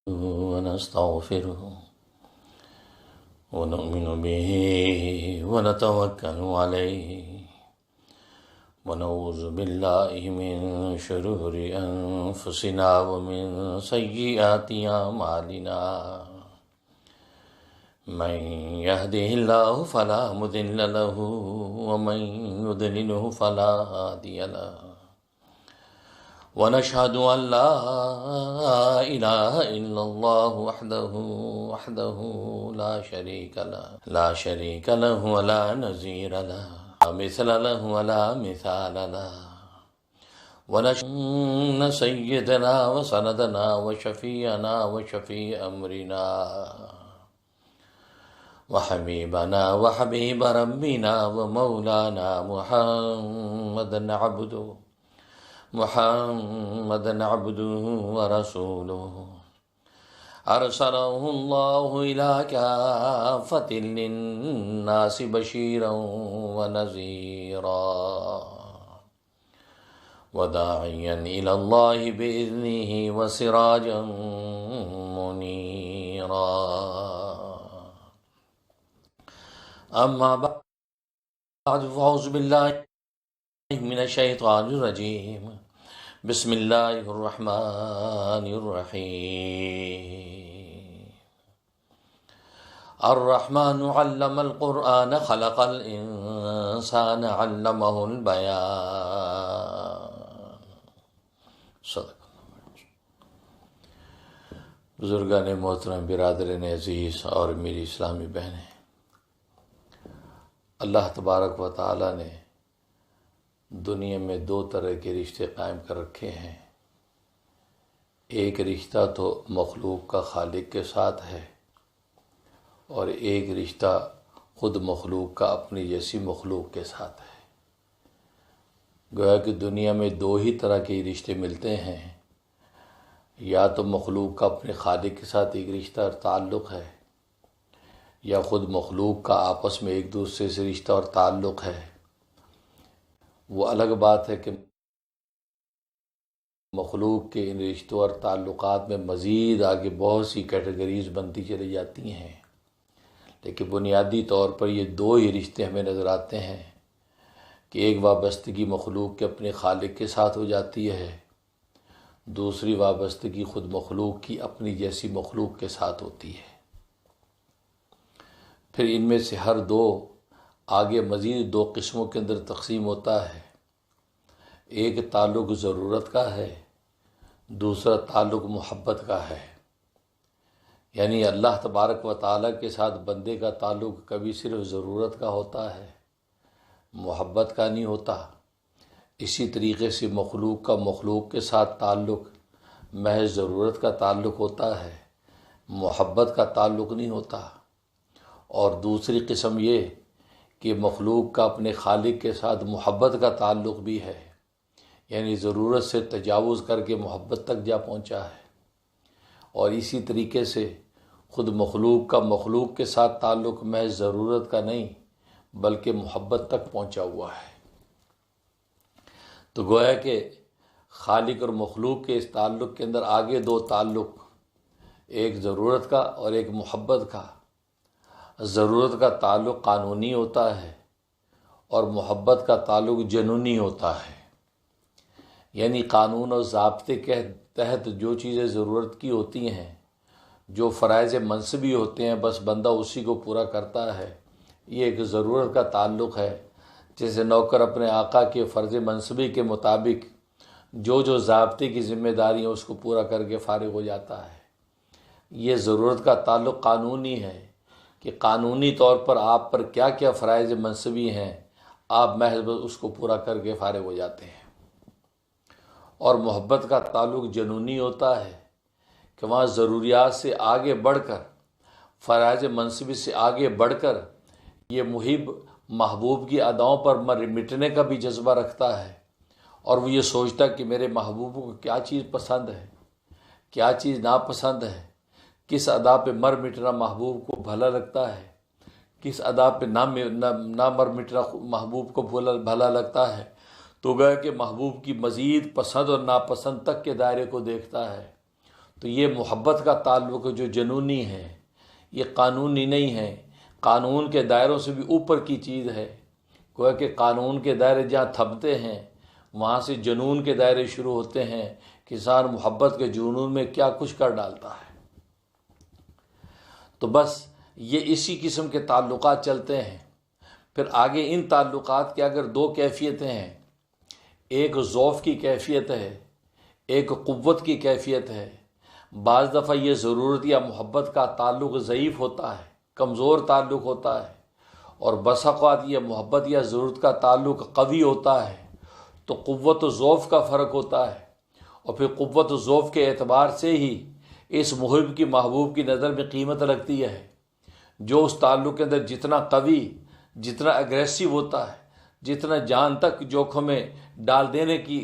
ونستغفره ونؤمن به ونتوكل عليه ونعوذ بالله من شرور أنفسنا ومن سيئات أعمالنا من يهده الله فلا مضل له ومن يضلله فلا هادي له ونشهد أن لا إله إلا الله وحده لا شريك له ولا نظير له لا مثل له ولا مثال له ونشهد أن سيدنا وسندنا وشفيعنا وشفيع أمرنا وحبيبنا وحبيب ربنا ومولانا محمد عبده ورسوله أرسله الله إلى كافة للناس بشيرا ونذيرا وداعيا إلى الله بإذنه وسراجا منيرا أما بعد فأعوذ بالله من الشيطان الرجيم بسم الله الرحمن الرحيم الرحمن علم القرآن خلق الإنسان علمه البيان صدق بزرگان محترم، برادران عزیز اور میری اسلامی بہنیں، اللہ تبارک و تعالی نے دنیا میں دو طرح کے رشتے قائم کر رکھے ہیں۔ ایک رشتہ تو مخلوق کا خالق کے ساتھ ہے، اور ایک رشتہ خود مخلوق کا اپنی جیسی مخلوق کے ساتھ ہے۔ گویا کہ دنیا میں دو ہی طرح کے رشتے ملتے ہیں، یا تو مخلوق کا اپنے خالق کے ساتھ ایک رشتہ اور تعلق ہے، یا خود مخلوق کا آپس میں ایک دوسرے سے رشتہ اور تعلق ہے۔ وہ الگ بات ہے کہ مخلوق کے ان رشتوں اور تعلقات میں مزید آگے بہت سی کیٹیگریز بنتی چلی جاتی ہیں، لیکن بنیادی طور پر یہ دو ہی رشتے ہمیں نظر آتے ہیں کہ ایک وابستگی مخلوق کے اپنے خالق کے ساتھ ہو جاتی ہے، دوسری وابستگی خود مخلوق کی اپنی جیسی مخلوق کے ساتھ ہوتی ہے۔ پھر ان میں سے ہر دو آگے مزید دو قسموں کے اندر تقسیم ہوتا ہے۔ ایک تعلق ضرورت کا ہے، دوسرا تعلق محبت کا ہے۔ یعنی اللہ تبارک و تعالیٰ کے ساتھ بندے کا تعلق کبھی صرف ضرورت کا ہوتا ہے، محبت کا نہیں ہوتا۔ اسی طریقے سے مخلوق کا مخلوق کے ساتھ تعلق محض ضرورت کا تعلق ہوتا ہے، محبت کا تعلق نہیں ہوتا۔ اور دوسری قسم یہ کہ مخلوق کا اپنے خالق کے ساتھ محبت کا تعلق بھی ہے، یعنی ضرورت سے تجاوز کر کے محبت تک جا پہنچا ہے۔ اور اسی طریقے سے خود مخلوق کا مخلوق کے ساتھ تعلق محض ضرورت کا نہیں بلکہ محبت تک پہنچا ہوا ہے۔ تو گویا کہ خالق اور مخلوق کے اس تعلق کے اندر آگے دو تعلق، ایک ضرورت کا اور ایک محبت کا۔ ضرورت کا تعلق قانونی ہوتا ہے اور محبت کا تعلق جنونی ہوتا ہے، یعنی قانون اور ضابطے کے تحت جو چیزیں ضرورت کی ہوتی ہیں، جو فرائض منصبی ہوتے ہیں، بس بندہ اسی کو پورا کرتا ہے، یہ ایک ضرورت کا تعلق ہے۔ جیسے نوکر اپنے آقا کے فرض منصبی کے مطابق جو ضابطے کی ذمہ داری ہیں اس کو پورا کر کے فارغ ہو جاتا ہے۔ یہ ضرورت کا تعلق قانونی ہے کہ قانونی طور پر آپ پر کیا کیا فرائض منصبی ہیں، آپ محض اس کو پورا کر کے فارغ ہو جاتے ہیں۔ اور محبت کا تعلق جنونی ہوتا ہے کہ وہاں ضروریات سے آگے بڑھ کر، فرائض منصبی سے آگے بڑھ کر یہ محب محبوب کی اداؤں پر مٹنے کا بھی جذبہ رکھتا ہے، اور وہ یہ سوچتا کہ میرے محبوب کو کیا چیز پسند ہے، کیا چیز ناپسند ہے، کس ادا پہ مر مٹنا محبوب کو بھلا لگتا ہے، کس ادا پہ نہ مر مٹنا محبوب کو بھلا لگتا ہے۔ تو گویا کہ محبوب کی مزید پسند اور ناپسند تک کے دائرے کو دیکھتا ہے۔ تو یہ محبت کا تعلق جو جنونی ہے، یہ قانونی نہیں ہے، قانون کے دائروں سے بھی اوپر کی چیز ہے۔ گویا کہ قانون کے دائرے جہاں تھمتے ہیں وہاں سے جنون کے دائرے شروع ہوتے ہیں۔ انسان محبت کے جنون میں کیا کچھ کر ڈالتا ہے۔ تو بس یہ اسی قسم کے تعلقات چلتے ہیں۔ پھر آگے ان تعلقات کے اگر دو کیفیتیں ہیں، ایک ضعف کی کیفیت ہے، ایک قوت کی کیفیت ہے۔ بعض دفعہ یہ ضرورت یا محبت کا تعلق ضعیف ہوتا ہے، کمزور تعلق ہوتا ہے، اور بس اوقات یہ محبت یا ضرورت کا تعلق قوی ہوتا ہے، تو قوت و ضعف کا فرق ہوتا ہے، اور پھر قوت و ضعف کے اعتبار سے ہی اس محب کی محبوب کی نظر میں قیمت لگتی ہے۔ جو اس تعلق کے اندر جتنا قوی، جتنا اگریسو ہوتا ہے، جتنا جان تک جوکھوں میں ڈال دینے کی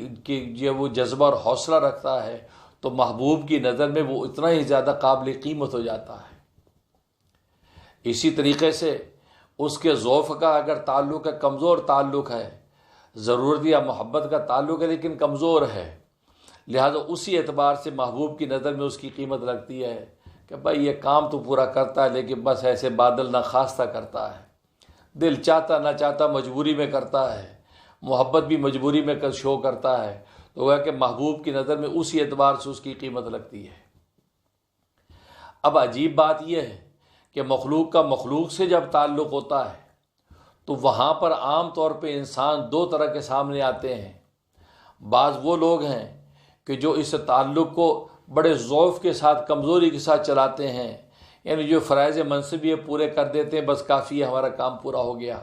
جو وہ جذبہ اور حوصلہ رکھتا ہے، تو محبوب کی نظر میں وہ اتنا ہی زیادہ قابل قیمت ہو جاتا ہے۔ اسی طریقے سے اس کے ضعف کا اگر تعلق ہے، کمزور تعلق ہے، ضرورت یا محبت کا تعلق ہے لیکن کمزور ہے، لہذا اسی اعتبار سے محبوب کی نظر میں اس کی قیمت لگتی ہے کہ بھائی یہ کام تو پورا کرتا ہے لیکن بس ایسے بادل نہ خواستہ کرتا ہے، دل چاہتا نہ چاہتا مجبوری میں کرتا ہے، محبت بھی مجبوری میں شو کرتا ہے، تو وہ کہ محبوب کی نظر میں اسی اعتبار سے اس کی قیمت لگتی ہے۔ اب عجیب بات یہ ہے کہ مخلوق کا مخلوق سے جب تعلق ہوتا ہے تو وہاں پر عام طور پہ انسان دو طرح کے سامنے آتے ہیں۔ بعض وہ لوگ ہیں کہ جو اس تعلق کو بڑے ضعف کے ساتھ، کمزوری کے ساتھ چلاتے ہیں، یعنی جو فرائض منصبی پورے کر دیتے ہیں، بس کافی ہے، ہمارا کام پورا ہو گیا۔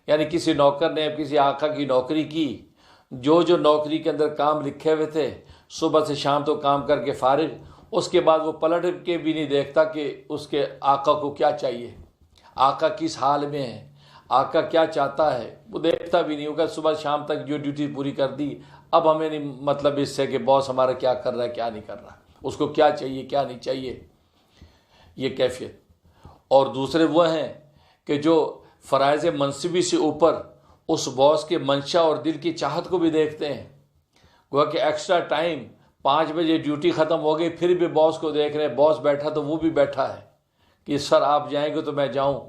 یعنی کسی نوکر نے کسی آقا کی نوکری کی، جو نوکری کے اندر کام لکھے ہوئے تھے، صبح سے شام تو کام کر کے فارغ، اس کے بعد وہ پلٹ کے بھی نہیں دیکھتا کہ اس کے آقا کو کیا چاہیے، آقا کس حال میں ہے، آقا کیا چاہتا ہے، وہ دیکھتا بھی نہیں ہوگا۔ صبح شام تک جو ڈیوٹی پوری کر دی، اب ہمیں نہیں مطلب اس سے کہ باس ہمارا کیا کر رہا ہے کیا نہیں کر رہا، اس کو کیا چاہیے کیا نہیں چاہیے، یہ کیفیت۔ اور دوسرے وہ ہیں کہ جو فرائض منصبی سے اوپر اس باس کے منشا اور دل کی چاہت کو بھی دیکھتے ہیں۔ گویا کہ ایکسٹرا ٹائم 5 بجے ڈیوٹی ختم ہو گئی، پھر بھی باس کو دیکھ رہے ہیں، باس بیٹھا تو وہ بھی بیٹھا ہے کہ سر آپ جائیں گے تو میں جاؤں،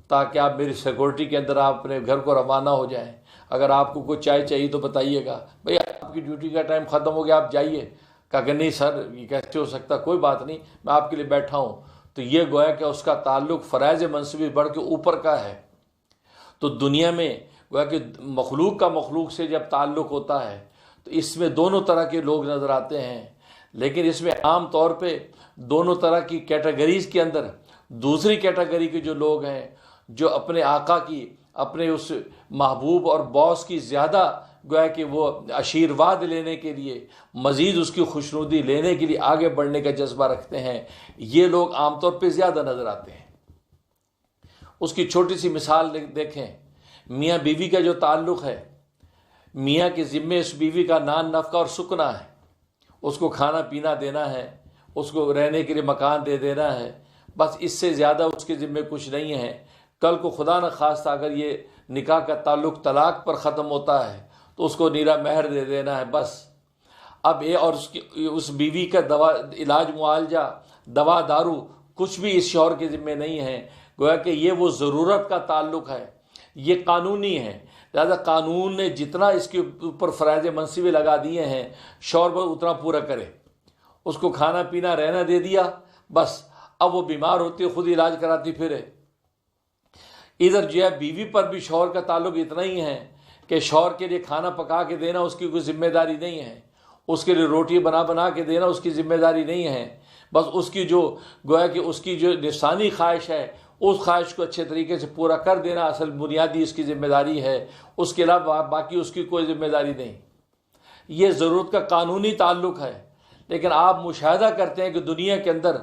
تاکہ آپ میری سیکورٹی کے اندر آپ اپنے گھر کو روانہ ہو جائیں۔ اگر آپ کو کوئی چائے چاہیے تو بتائیے گا، بھئی آپ کی ڈیوٹی کا ٹائم ختم ہو گیا آپ جائیے۔ کہا کہ نہیں سر یہ کیسے ہو سکتا، کوئی بات نہیں میں آپ کے لیے بیٹھا ہوں۔ تو یہ گویا کہ اس کا تعلق فرائض منصبی بڑھ کے اوپر کا ہے۔ تو دنیا میں گویا کہ مخلوق کا مخلوق سے جب تعلق ہوتا ہے تو اس میں دونوں طرح کے لوگ نظر آتے ہیں، لیکن اس میں عام طور پہ دونوں طرح کی کیٹیگریز کے اندر دوسری کیٹیگری کے جو لوگ ہیں، جو اپنے آقا کی، اپنے اس محبوب اور باس کی زیادہ گویا کہ وہ آشیرواد لینے کے لیے، مزید اس کی خوشنودی لینے کے لیے آگے بڑھنے کا جذبہ رکھتے ہیں، یہ لوگ عام طور پہ زیادہ نظر آتے ہیں۔ اس کی چھوٹی سی مثال دیکھیں، میاں بیوی کا جو تعلق ہے، میاں کے ذمے اس بیوی کا نان نفقہ اور سکنا ہے، اس کو کھانا پینا دینا ہے، اس کو رہنے کے لیے مکان دے دینا ہے، بس اس سے زیادہ اس کے ذمے کچھ نہیں ہے۔ کل کو خدا نہ خواستہ اگر یہ نکاح کا تعلق طلاق پر ختم ہوتا ہے تو اس کو نیرا مہر دے دینا ہے بس۔ اب یہ اور اس بیوی کا علاج معالجہ، دوا دارو کچھ بھی اس شوہر کے ذمے نہیں ہے۔ گویا کہ یہ وہ ضرورت کا تعلق ہے، یہ قانونی ہے، لہذا قانون نے جتنا اس کے اوپر فرائض منصبی لگا دیے ہیں شوہر پر اتنا پورا کرے۔ اس کو کھانا پینا رہنا دے دیا بس، اب وہ بیمار ہوتی ہے خود علاج کراتی پھرے۔ ادھر جو ہے بیوی پر بھی شوہر کا تعلق اتنا ہی ہے کہ شوہر کے لیے کھانا پکا کے دینا اس کی کوئی ذمہ داری نہیں ہے، اس کے لیے روٹی بنا کے دینا اس کی ذمہ داری نہیں ہے، بس اس کی جو گویا کہ اس کی جو نفسانی خواہش ہے اس خواہش کو اچھے طریقے سے پورا کر دینا اصل بنیادی اس کی ذمہ داری ہے، اس کے علاوہ باقی اس کی کوئی ذمہ داری نہیں۔ یہ ضرورت کا قانونی تعلق ہے، لیکن آپ مشاہدہ کرتے ہیں کہ دنیا کے اندر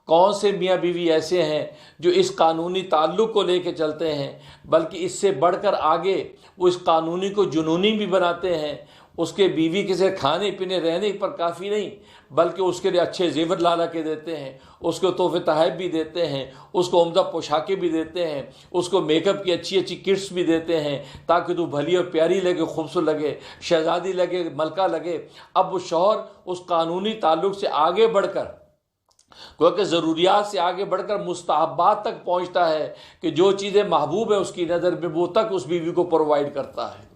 کون سے میاں بیوی ایسے ہیں جو اس قانونی تعلق کو لے کے چلتے ہیں، بلکہ اس سے بڑھ کر آگے وہ اس قانونی کو جنونی بھی بناتے ہیں، اس کے بیوی کے سے کھانے پینے رہنے پر کافی نہیں، بلکہ اس کے لیے اچھے زیور لا کے دیتے ہیں، اس کو تحفے تحائف بھی دیتے ہیں، اس کو عمدہ پوشاکیں بھی دیتے ہیں، اس کو میک اپ کی اچھی اچھی کٹس بھی دیتے ہیں تاکہ تو بھلی اور پیاری لگے، خوبصورت لگے، شہزادی لگے، ملکہ لگے۔ اب وہ شوہر اس قانونی تعلق سے آگے بڑھ کر، کیونکہ ضروریات سے آگے بڑھ کر مستحبات تک پہنچتا ہے کہ جو چیزیں محبوب ہیں اس کی نظر میں وہ تک اس بیوی کو پرووائڈ کرتا ہے۔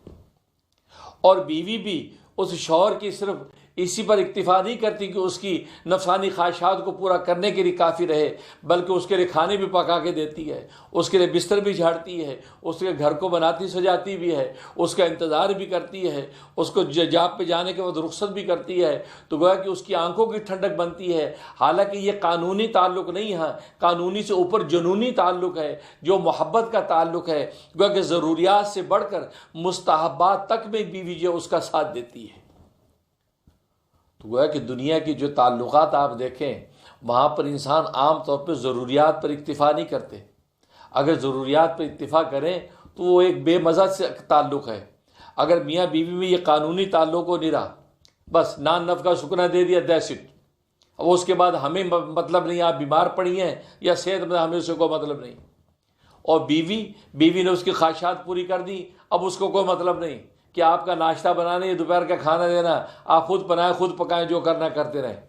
اور بیوی بھی اس شوہر کی صرف اسی پر اکتفا نہیں کرتی کہ اس کی نفسانی خواہشات کو پورا کرنے کے لیے کافی رہے، بلکہ اس کے لیے کھانے بھی پکا کے دیتی ہے، اس کے لیے بستر بھی جھاڑتی ہے، اس کے گھر کو بناتی سجاتی بھی ہے، اس کا انتظار بھی کرتی ہے، اس کو جاب پہ جانے کے بعد رخصت بھی کرتی ہے، تو گویا کہ اس کی آنکھوں کی ٹھنڈک بنتی ہے۔ حالانکہ یہ قانونی تعلق نہیں ہے، قانونی سے اوپر جنونی تعلق ہے جو محبت کا تعلق ہے، گویا کہ ضروریات سے بڑھ کر مستحبات تک میں بیوی جو اس کا ساتھ دیتی ہے۔ تو گویا کہ دنیا کی جو تعلقات آپ دیکھیں وہاں پر انسان عام طور پہ ضروریات پر اکتفا نہیں کرتے۔ اگر ضروریات پر اکتفا کریں تو وہ ایک بے مزہ سے تعلق ہے۔ اگر میاں بیوی میں یہ قانونی تعلق ہو نہیں رہا، بس نان نف کا شکرہ دے دیا دیٹس اٹ، اب اس کے بعد ہمیں مطلب نہیں، آپ بیمار پڑی ہیں یا صحت میں ہمیں اس کو کوئی مطلب نہیں، اور بیوی نے اس کی خواہشات پوری کر دی، اب اس کو کوئی مطلب نہیں کہ آپ کا ناشتہ بنانے یا دوپہر کا کھانا دینا، آپ خود بنائیں خود پکائیں، جو کرنا کرتے رہیں۔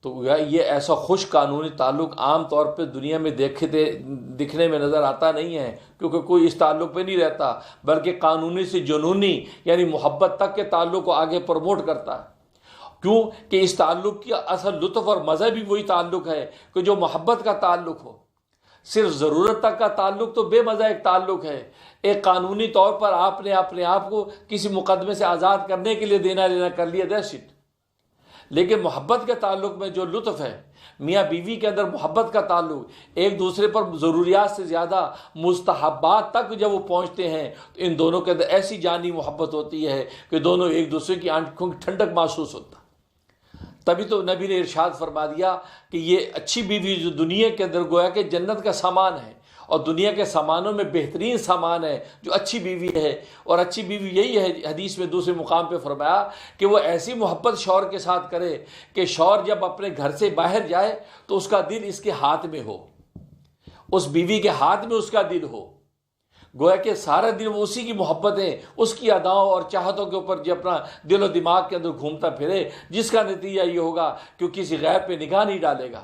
تو یہ ایسا خوش قانونی تعلق عام طور پہ دنیا میں دکھنے میں نظر آتا نہیں ہے، کیونکہ کوئی اس تعلق پہ نہیں رہتا، بلکہ قانونی سے جنونی یعنی محبت تک کے تعلق کو آگے پروموٹ کرتا ہے۔ کیوں کہ اس تعلق کی اصل لطف اور مزہ بھی وہی تعلق ہے کہ جو محبت کا تعلق ہو۔ صرف ضرورت تک کا تعلق تو بے مزہ ایک تعلق ہے، ایک قانونی طور پر آپ نے اپنے آپ کو کسی مقدمے سے آزاد کرنے کے لیے دینا لینا کر لیا، دیٹس اٹ۔ لیکن محبت کے تعلق میں جو لطف ہے، میاں بیوی کے اندر محبت کا تعلق، ایک دوسرے پر ضروریات سے زیادہ مستحبات تک جب وہ پہنچتے ہیں تو ان دونوں کے اندر ایسی جانی محبت ہوتی ہے کہ دونوں ایک دوسرے کی آنکھوں کی ٹھنڈک محسوس ہوتا ہے۔ تبھی تو نبی نے ارشاد فرما دیا کہ یہ اچھی بیوی جو دنیا کے اندر گویا کہ جنت کا سامان ہے، اور دنیا کے سامانوں میں بہترین سامان ہے جو اچھی بیوی ہے، اور اچھی بیوی یہی ہے۔ حدیث میں دوسرے مقام پہ فرمایا کہ وہ ایسی محبت شوہر کے ساتھ کرے کہ شوہر جب اپنے گھر سے باہر جائے تو اس کا دل اس کے ہاتھ میں ہو، اس بیوی کے ہاتھ میں اس کا دل ہو، گویا کہ سارا دن وہ اسی کی محبتیں، اس کی اداؤں اور چاہتوں کے اوپر جو اپنا دل و دماغ کے اندر گھومتا پھرے، جس کا نتیجہ یہ ہوگا کہ وہ کسی غیر پہ نگاہ نہیں ڈالے گا،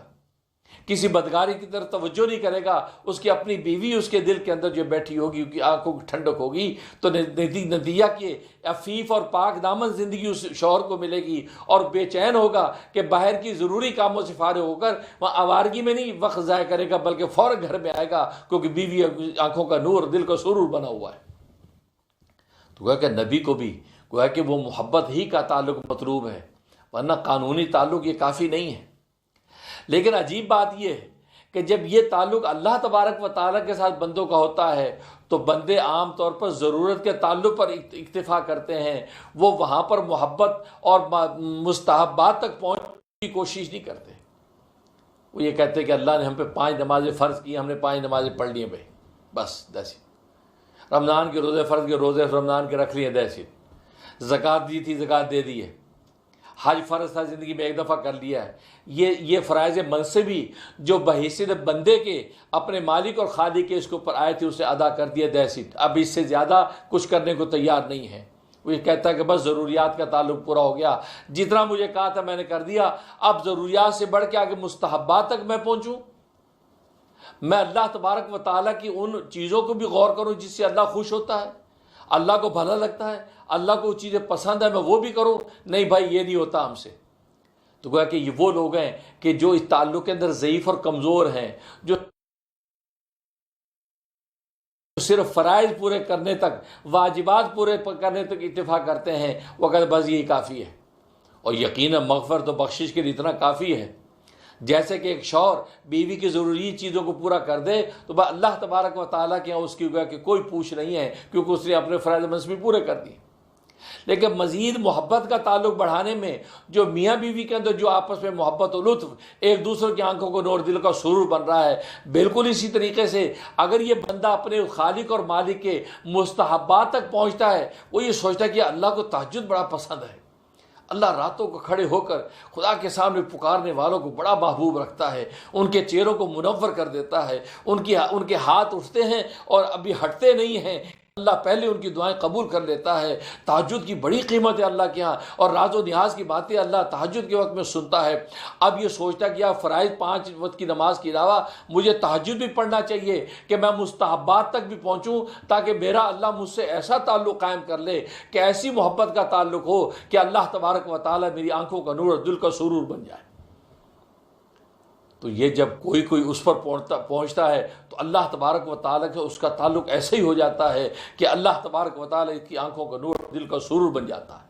کسی بدکاری کی طرف توجہ نہیں کرے گا، اس کی اپنی بیوی اس کے دل کے اندر جو بیٹھی ہوگی، کی آنکھوں کی ٹھنڈک ہوگی، تو نتیجہ کہ عفیف اور پاک دامن زندگی اس شوہر کو ملے گی، اور بے چین ہوگا کہ باہر کی ضروری کاموں سے فارغ ہو کر وہاں آوارگی میں نہیں وقت ضائع کرے گا، بلکہ فوراً گھر میں آئے گا، کیونکہ بیوی آنکھوں کا نور، دل کا سرور بنا ہوا ہے۔ تو گویا کہ نبی کو بھی گویا کہ وہ محبت ہی کا تعلق مطلوب ہے، ورنہ قانونی تعلق یہ کافی نہیں ہے۔ لیکن عجیب بات یہ ہے کہ جب یہ تعلق اللہ تبارک و تعالیٰ کے ساتھ بندوں کا ہوتا ہے تو بندے عام طور پر ضرورت کے تعلق پر اکتفا کرتے ہیں، وہ وہاں پر محبت اور مستحبات تک پہنچنے کی کوشش نہیں کرتے۔ وہ یہ کہتے ہیں کہ اللہ نے ہم پہ 5 نمازیں فرض کی، ہم نے 5 نمازیں پڑھ لی ہیں بھائی، بس دیسی۔ رمضان کے روزے فرض کے روزے رمضان کے رکھ لیے دیسی، زکوٰۃ دی تھی زکوٰۃ دے دی ہے، حج فرض تھا زندگی میں ایک دفعہ کر لیا ہے۔ یہ فرائض منصبی جو بحیثیت بندے کے اپنے مالک اور خالق کے اس کے اوپر آئے تھے اسے ادا کر دیا دیسٹ، اب اس سے زیادہ کچھ کرنے کو تیار نہیں ہے۔ وہ یہ کہتا ہے کہ بس ضروریات کا تعلق پورا ہو گیا، جتنا مجھے کہا تھا میں نے کر دیا، اب ضروریات سے بڑھ کے آگے مستحبات تک میں پہنچوں، میں اللہ تبارک و تعالیٰ کی ان چیزوں کو بھی غور کروں جس سے اللہ خوش ہوتا ہے، اللہ کو بھلا لگتا ہے، اللہ کو چیزیں پسند ہے، میں وہ بھی کروں۔ نہیں بھائی، یہ نہیں ہوتا ہم سے۔ تو گویا کہ یہ وہ لوگ ہیں کہ جو اس تعلق کے اندر ضعیف اور کمزور ہیں، جو صرف فرائض پورے کرنے تک، واجبات پورے کرنے تک اتفاق کرتے ہیں، وہ کہتے بس یہی کافی ہے۔ اور یقیناً مغفرت و بخشش کے لیے اتنا کافی ہے۔ جیسے کہ ایک شوہر بیوی کی ضروری چیزوں کو پورا کر دے تو اللہ تبارک و تعالیٰ کے یہاں اس کی گویا کہ کوئی پوچھ نہیں ہے، کیونکہ اس نے اپنے فرائض منصبی پورے کر دیے۔ لیکن مزید محبت کا تعلق بڑھانے میں جو میاں بیوی کے اندر جو آپس میں محبت و لطف، ایک دوسرے کی آنکھوں کو نور، دل کا سرور بن رہا ہے، بالکل اسی طریقے سے اگر یہ بندہ اپنے خالق اور مالک کے مستحبات تک پہنچتا ہے، وہ یہ سوچتا ہے کہ اللہ کو تہجد بڑا پسند ہے، اللہ راتوں کو کھڑے ہو کر خدا کے سامنے پکارنے والوں کو بڑا محبوب رکھتا ہے، ان کے چہروں کو منور کر دیتا ہے، ان کے ہاتھ اٹھتے ہیں اور ابھی ہٹتے نہیں ہیں، اللہ پہلے ان کی دعائیں قبول کر لیتا ہے۔ تہجد کی بڑی قیمت ہے اللہ کے ہاں، اور راز و نیاز کی باتیں اللہ تہجد کے وقت میں سنتا ہے۔ اب یہ سوچتا ہے کہ آپ فرائض 5 وقت کی نماز کے علاوہ مجھے تہجد بھی پڑھنا چاہیے کہ میں مستحبات تک بھی پہنچوں، تاکہ میرا اللہ مجھ سے ایسا تعلق قائم کر لے کہ ایسی محبت کا تعلق ہو کہ اللہ تبارک و تعالیٰ میری آنکھوں کا نور اور دل کا سرور بن جائے۔ تو یہ جب کوئی اس پر پہنچتا ہے تو اللہ تبارک و تعالیٰ سے اس کا تعلق ایسے ہی ہو جاتا ہے کہ اللہ تبارک و تعالیٰ کی آنکھوں کا نور، دل کا سرور بن جاتا ہے۔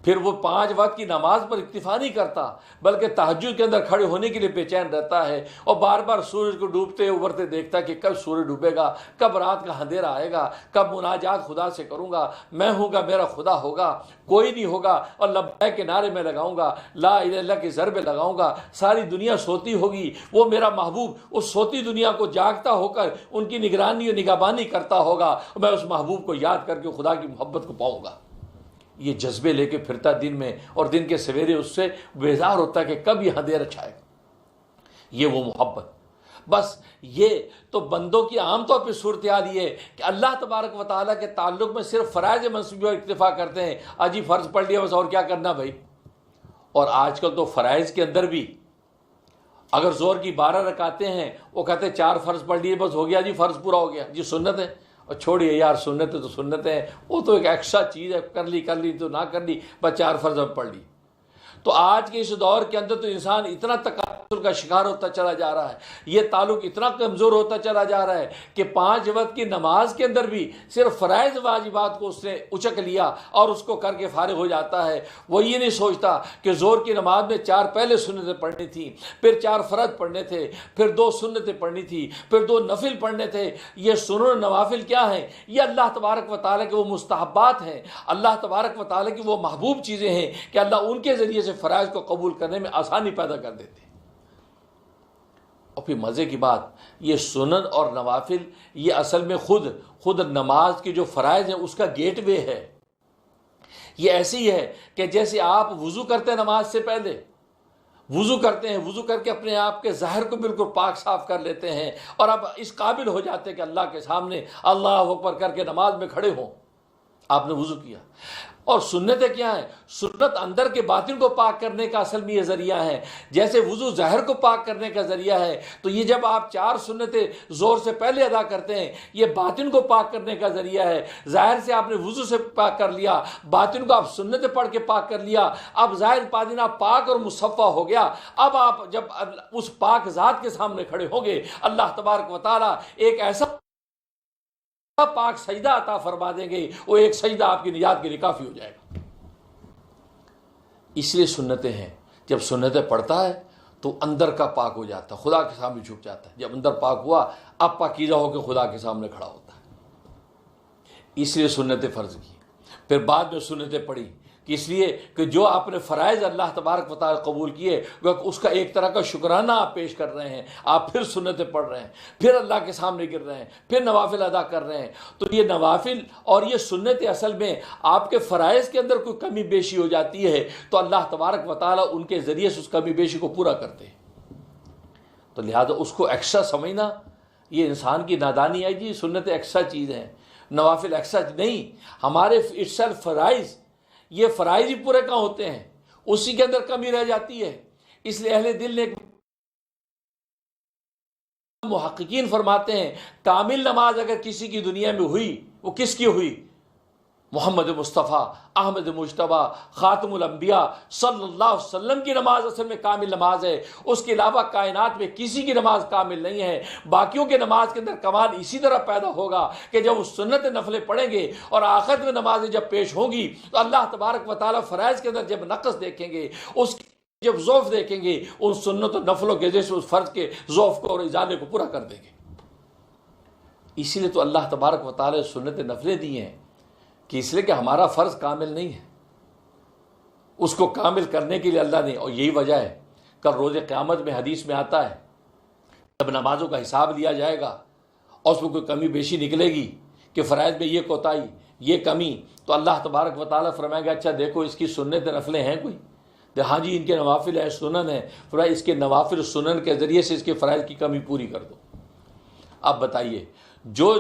پھر وہ 5 وقت کی نماز پر اکتفا نہیں کرتا، بلکہ تہجد کے اندر کھڑے ہونے کے لیے بے چین رہتا ہے، اور بار بار سورج کو ڈوبتے ابھرتے دیکھتا ہے کہ کب سورج ڈوبے گا، کب رات کا اندھیرا آئے گا، کب مناجات خدا سے کروں گا، میں ہوں گا میرا خدا ہوگا، کوئی نہیں ہوگا، اور لبیک کے نعرے میں لگاؤں گا، لا الہ الا اللہ کے ضربے لگاؤں گا، ساری دنیا سوتی ہوگی، وہ میرا محبوب اس سوتی دنیا کو جاگتا ہو کر ان کی نگرانی اور نگہبانی کرتا ہوگا، میں اس محبوب کو یاد کر کے خدا کی محبت کو پاؤں گا۔ یہ جذبے لے کے پھرتا دن میں، اور دن کے سویرے اس سے بیزار ہوتا ہے کہ کب یہ اندھیرا چھائے گا۔ یہ وہ محبت، بس یہ تو بندوں کی عام طور پہ صورتحال یہ ہے کہ اللہ تبارک و تعالیٰ کے تعلق میں صرف فرائض منصوبے اور اکتفا کرتے ہیں، اجی فرض پڑھ لیا بس، اور کیا کرنا بھائی۔ اور آج کل تو فرائض کے اندر بھی اگر زور کی 12 رکعتیں ہیں، وہ کہتے ہیں 4 فرض پڑھ لیے بس ہو گیا جی، فرض پورا ہو گیا جی، سنت ہے۔ اور چھوڑیے یار، سنتیں تو سنتیں ہیں، وہ تو ایک ایکسٹرا چیز ہے، کر لی تو نہ کر لی، بس 4 فرض اب پڑھ لی۔ تو آج کے اس دور کے اندر تو انسان اتنا تکاسل کا شکار ہوتا چلا جا رہا ہے، یہ تعلق اتنا کمزور ہوتا چلا جا رہا ہے کہ 5 وقت کی نماز کے اندر بھی صرف فرائض واجبات کو اس نے اچک لیا اور اس کو کر کے فارغ ہو جاتا ہے۔ وہ یہ نہیں سوچتا کہ زور کی نماز میں 4 پہلے سنتیں پڑھنی تھیں، پھر 4 فرض پڑھنے تھے، پھر 2 سنتیں پڑھنی تھی، پھر 2 نفل پڑھنے تھے۔ یہ سنن و نوافل کیا ہیں؟ یہ اللہ تبارک و تعالیٰ کے وہ مستحبات ہیں، اللہ تبارک و تعالیٰ کی وہ محبوب چیزیں ہیں کہ اللہ ان کے ذریعے سے فرائض کو قبول کرنے میں آسانی پیدا کر دیتے ہیں۔ اور پھر مزے کی بات، یہ سنن اور نوافل یہ اصل میں خود نماز کی جو فرائض ہیں اس کا گیٹ وے ہے۔ یہ ایسی ہے کہ جیسے آپ وضو کرتے ہیں، نماز سے پہلے وضو کرتے ہیں، وضو کر کے اپنے آپ کے ظاہر کو بالکل پاک صاف کر لیتے ہیں، اور اب اس قابل ہو جاتے ہیں کہ اللہ کے سامنے اللہ اکبر کر کے نماز میں کھڑے ہوں۔ آپ نے وضو کیا، اور سنتیں کیا ہیں؟ سنت اندر کے باطن کو پاک کرنے کا اصل میں یہ ذریعہ ہے، جیسے وضو ظاہر کو پاک کرنے کا ذریعہ ہے، تو یہ جب آپ 4 سنتیں زور سے پہلے ادا کرتے ہیں، یہ باطن کو پاک کرنے کا ذریعہ ہے۔ ظاہر سے آپ نے وضو سے پاک کر لیا، باطن کو آپ سنتیں پڑھ کے پاک کر لیا، اب ظاہر باطن آپ پاک اور مصفا ہو گیا۔ اب آپ جب اس پاک ذات کے سامنے کھڑے ہوں گے، اللہ تبارک و تعالیٰ ایک ایسا پاک سجدہ عطا فرما دیں گے، وہ ایک سجدہ آپ کی نجات کے لیے کافی ہو جائے گا۔ اس لیے سنتیں ہیں، جب سنتیں پڑھتا ہے تو اندر کا پاک ہو جاتا ہے، خدا کے سامنے جھک جاتا ہے۔ جب اندر پاک ہوا، اب پاکیزہ ہو کے خدا کے سامنے کھڑا ہوتا ہے۔ اس لیے سنتیں فرض کی، پھر بعد میں سنتیں پڑھی، اس لیے کہ جو آپ نے فرائض اللہ تبارک و تعالی قبول کیے، اس کا ایک طرح کا شکرانہ آپ پیش کر رہے ہیں، آپ پھر سنتیں پڑھ رہے ہیں، پھر اللہ کے سامنے گر رہے ہیں، پھر نوافل ادا کر رہے ہیں۔ تو یہ نوافل اور یہ سنتیں اصل میں آپ کے فرائض کے اندر کوئی کمی بیشی ہو جاتی ہے تو اللہ تبارک و تعالیٰ ان کے ذریعے سے اس کمی بیشی کو پورا کرتے ہیں۔ تو لہذا اس کو ایکسٹرا سمجھنا یہ انسان کی نادانی ہے، جی سنتیں ایکسٹرا چیز ہیں، نوافل ایکسٹرا نہیں، ہمارے اٹسیلف فرائض، یہ فرائض ہی پورے کہاں ہوتے ہیں، اسی کے اندر کمی رہ جاتی ہے۔ اس لیے اہل دل نے محققین فرماتے ہیں کامل نماز اگر کسی کی دنیا میں ہوئی، وہ کس کی ہوئی؟ محمد مصطفیٰ احمد مجتبیٰ خاتم الانبیاء صلی اللہ علیہ وسلم کی نماز اصل میں کامل نماز ہے۔ اس کے علاوہ کائنات میں کسی کی نماز کامل نہیں ہے۔ باقیوں کے نماز کے اندر کمال اسی طرح پیدا ہوگا کہ جب وہ سنت نفلیں پڑھیں گے اور آخرت میں نمازیں جب پیش ہوں گی تو اللہ تبارک و تعالیٰ فرائض کے اندر جب نقص دیکھیں گے، اس جب ضعف دیکھیں گے، ان سنت و نفلوں کے جیسے اس فرض کے ضعف کو اور ازالے کو پورا کر دیں گے۔ اسی لیے تو اللہ تبارک و تعالیٰ سنت نفلیں دی ہیں کہ اس لیے کہ ہمارا فرض کامل نہیں ہے، اس کو کامل کرنے کے لیے اللہ نے، اور یہی وجہ ہے کل روز قیامت میں حدیث میں آتا ہے جب نمازوں کا حساب لیا جائے گا اور اس میں کوئی کمی بیشی نکلے گی کہ فرائض میں یہ کوتاہی، یہ کمی، تو اللہ تبارک و تعالیٰ فرمائے گا اچھا دیکھو اس کی سنت نفلیں ہیں کوئی؟ ہاں جی ان کے نوافل ہیں، سنن ہیں، فرمایا اس کے نوافل سنن کے ذریعے سے اس کے فرائض کی کمی پوری کر دو۔ اب بتائیے جو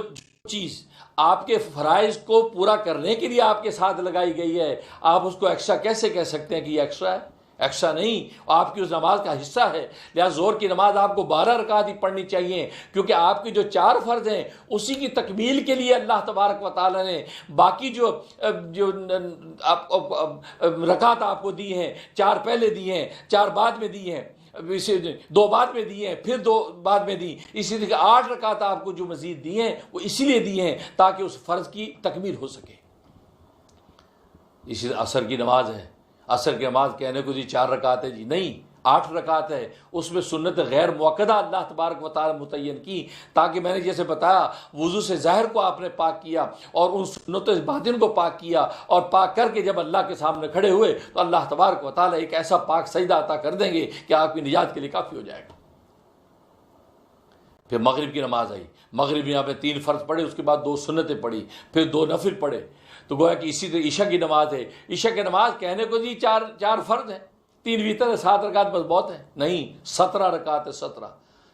چیز آپ کے فرائض کو پورا کرنے کے لیے آپ کے ساتھ لگائی گئی ہے، آپ اس کو ایکسٹرا کیسے کہہ سکتے ہیں کہ یہ ایکسٹرا ہے؟ ایکسٹرا نہیں، آپ کی اس نماز کا حصہ ہے۔ لہٰذا زور کی نماز آپ کو 12 رکعت ہی پڑھنی چاہیے، کیونکہ آپ کی جو 4 فرض ہیں اسی کی تکمیل کے لیے اللہ تبارک و تعالیٰ نے باقی جو رکعت آپ کو دی ہیں، 4 پہلے دی ہیں، 4 بعد میں دی ہیں، 2 بعد میں دی ہیں، پھر 2 بعد میں دی، اسی طرح 8 رکعت آپ کو جو مزید دی ہیں وہ اسی لیے دی ہیں تاکہ اس فرض کی تکمیل ہو سکے۔ اسی طرح عصر کی نماز ہے، عصر کی نماز کہنے کو جی 4 رکعت ہے، جی نہیں 8 رکعت ہے، اس میں سنت غیر مؤکدہ اللہ تبارک و تعالی متعین کی، تاکہ میں نے جیسے بتایا وضو سے ظاہر کو آپ نے پاک کیا اور ان سنت باطن کو پاک کیا، اور پاک کر کے جب اللہ کے سامنے کھڑے ہوئے تو اللہ تبارک و تعالی ایک ایسا پاک سجدہ عطا کر دیں گے کہ آپ کی نجات کے لیے کافی ہو جائے گا۔ پھر مغرب کی نماز آئی، مغرب یہاں پہ 3 فرض پڑھے، اس کے بعد 2 سنتیں پڑھی، پھر 2 نفل پڑھے، تو گویا کہ اسی طرح عشاء کی نماز ہے، عشاء کی نماز کہنے کو جی 4 فرض ہیں، 3 وتر ہے، 7 رکعت بس بہت ہے، نہیں 17 رکعت ہے، 17،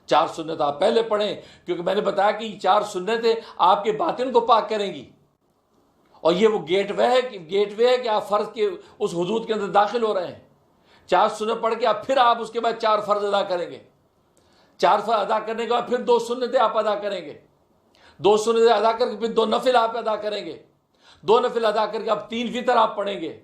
4 سنت آپ پہلے پڑھیں، کیونکہ میں نے بتایا کہ یہ 4 سنتیں آپ کے باطن کو پاک کریں گی، اور یہ وہ گیٹ وے ہے کہ آپ فرض کے اس حدود کے اندر داخل ہو رہے ہیں۔ 4 سنت پڑھ کے پھر آپ اس کے بعد 4 فرض ادا کریں گے، 4 فرض ادا کرنے کے بعد پھر 2 سنتیں آپ ادا کریں گے، 2 سنتیں ادا کر کے پھر 2 نفل آپ ادا کریں گے، 2 نفل ادا کر کے اب 3 وتر آپ پڑھیں گے،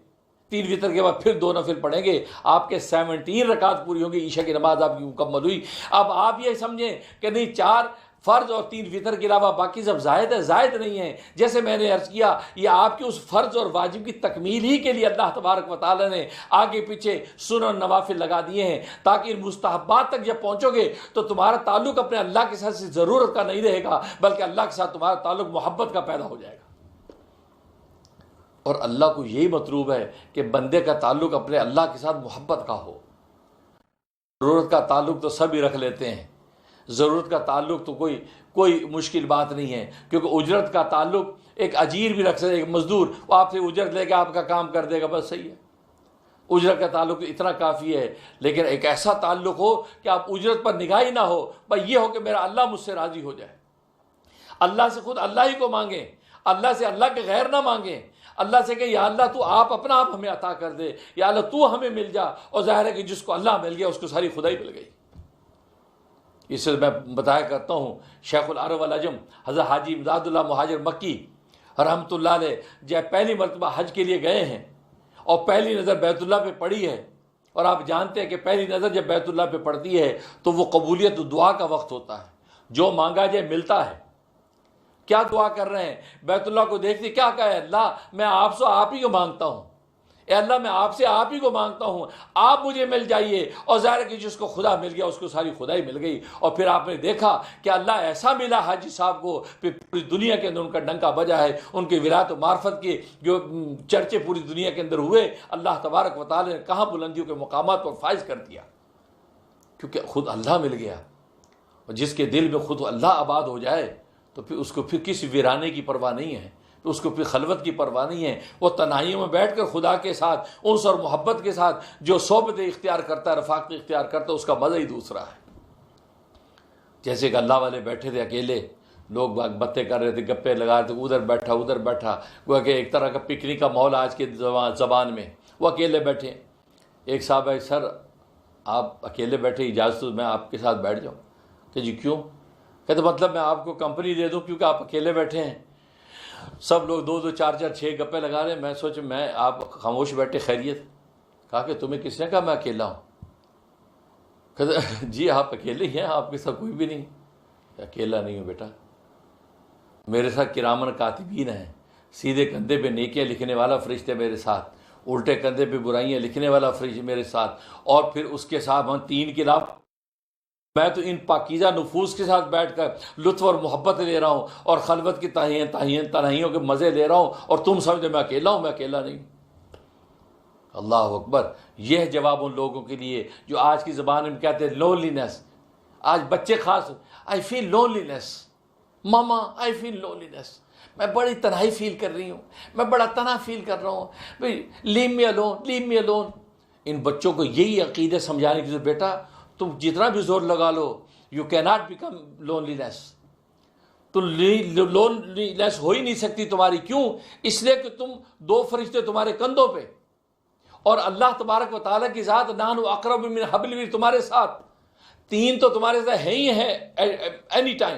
3 وتر کے بعد پھر 2 نفل پڑھیں گے، آپ کے 17 رکعت پوری ہوں گی، عشاء کی نماز آپ کی مکمل ہوئی۔ اب آپ یہ سمجھیں کہ نہیں 4 فرض اور 3 وتر کے علاوہ باقی سب زائد ہے، زائد نہیں ہے۔ جیسے میں نے عرض کیا یہ آپ کے اس فرض اور واجب کی تکمیل ہی کے لیے اللہ تبارک و تعالی نے آگے پیچھے سنن نوافل لگا دیے ہیں، تاکہ ان مستحبات تک جب پہنچو گے تو تمہارا تعلق اپنے اللہ کے ساتھ ضرورت کا نہیں رہے گا، بلکہ اللہ کے ساتھ تمہارا تعلق محبت کا پیدا ہو جائے گا۔ اور اللہ کو یہی مطلوب ہے کہ بندے کا تعلق اپنے اللہ کے ساتھ محبت کا ہو۔ ضرورت کا تعلق تو سب ہی رکھ لیتے ہیں، ضرورت کا تعلق تو کوئی مشکل بات نہیں ہے، کیونکہ اجرت کا تعلق ایک اجیر بھی رکھ سکتے، ایک مزدور وہ آپ سے اجرت لے کے آپ کا کام کر دے گا، بس صحیح ہے، اجرت کا تعلق اتنا کافی ہے۔ لیکن ایک ایسا تعلق ہو کہ آپ اجرت پر نگاہ ہی نہ ہو، بس یہ ہو کہ میرا اللہ مجھ سے راضی ہو جائے، اللہ سے خود اللہ ہی کو مانگیں، اللہ سے اللہ کے غیر نہ مانگیں، اللہ سے کہ یا اللہ تو آپ اپنا آپ ہمیں عطا کر دے، یا اللہ تو ہمیں مل جا، اور ظاہر ہے کہ جس کو اللہ مل گیا اس کو ساری خدائی مل گئی۔ اس سے میں بتایا کرتا ہوں شیخ العرب والعجم حضرت حاجی امداد اللہ مہاجر مکی رحمۃ اللہ علیہ جب پہلی مرتبہ حج کے لیے گئے ہیں اور پہلی نظر بیت اللہ پہ پڑی ہے، اور آپ جانتے ہیں کہ پہلی نظر جب بیت اللہ پہ پڑتی ہے تو وہ قبولیت دعا کا وقت ہوتا ہے، جو مانگا جائے ملتا ہے۔ کیا دعا کر رہے ہیں؟ بیت اللہ کو دیکھتے کیا کہا ہے؟ اللہ میں آپ سے آپ ہی کو مانگتا ہوں، اے اللہ میں آپ سے آپ ہی کو مانگتا ہوں، آپ مجھے مل جائیے، اور ظاہر کہ جس کو خدا مل گیا اس کو ساری خدائی مل گئی۔ اور پھر آپ نے دیکھا کہ اللہ ایسا ملا حاجی صاحب کو، پھر پوری دنیا کے اندر ان کا ڈنکا بجا ہے، ان کے ولایت و معرفت کے جو چرچے پوری دنیا کے اندر ہوئے، اللہ تبارک و تعالی نے کہاں بلندیوں کے مقامات پر فائز کر دیا، کیونکہ خود اللہ مل گیا۔ اور جس کے دل میں خود اللہ آباد ہو جائے تو پھر اس کو پھر کسی ویرانے کی پرواہ نہیں ہے، اس کو پھر خلوت کی پرواہ نہیں ہے۔ وہ تنہائیوں میں بیٹھ کر خدا کے ساتھ انس اور محبت کے ساتھ جو صحبت اختیار کرتا ہے، رفاقت اختیار کرتا ہے، اس کا مزہ ہی دوسرا ہے۔ جیسے کہ اللہ والے بیٹھے تھے اکیلے، لوگ باتیں کر رہے تھے، گپے لگا رہے تھے، ادھر بیٹھا گویا کہ ایک طرح کا پکنک کا ماحول آج کے زبان میں، وہ اکیلے بیٹھے۔ ایک صاحب ہے، سر آپ اکیلے بیٹھے، اجازت میں آپ کے ساتھ بیٹھ جاؤں؟ کہ جی کیوں؟ کہتے مطلب میں آپ کو کمپنی دے دوں کیونکہ آپ اکیلے بیٹھے ہیں، سب لوگ 2 4 6 گپے لگا رہے ہیں، میں سوچ میں آپ خاموش بیٹھے، خیریت؟ کہا کہ تمہیں کس نے کہا میں اکیلا ہوں؟ کہتے جی آپ اکیلے ہی ہیں، آپ کے ساتھ کوئی بھی نہیں؟ اکیلا نہیں ہوں بیٹا، میرے ساتھ کرامن کاتبین ہیں، سیدھے کندھے پہ نیکیاں لکھنے والا فرشتے میرے ساتھ، الٹے کندھے پہ برائیاں لکھنے والا فرشتے میرے ساتھ، اور پھر اس کے ساتھ ہم 3 کے علاوہ میں تو ان پاکیزہ نفوس کے ساتھ بیٹھ کر لطف اور محبت لے رہا ہوں اور خلوت کی تنہائیوں کے مزے لے رہا ہوں، اور تم سمجھتے میں اکیلا ہوں، میں اکیلا نہیں۔ اللہ اکبر۔ یہ جواب ان لوگوں کے لیے جو آج کی زبان میں کہتے ہیں لونلینس۔ آج بچے خاص، آئی فیل لونلینس، ماما آئی فیل لونلینس، میں بڑی تنہائی فیل کر رہی ہوں، میں بڑا تنہا فیل کر رہا ہوں، لیو می الون، لیو می الون۔ ان بچوں کو یہی عقیدے سمجھانے کی ضرورت، بیٹا تم جتنا بھی زور لگا لو، یو کی ناٹ بیکم لونلینس، تو لونلینس ہو ہی نہیں سکتی تمہاری۔ کیوں؟ اس لیے کہ تم دو فرشتے تمہارے کندھوں پہ، اور اللہ تبارک و تعالیٰ کی ذات نحن اقرب من حبل الورید تمہارے ساتھ، تین تو تمہارے ساتھ ہے ہی ہے اینی ٹائم،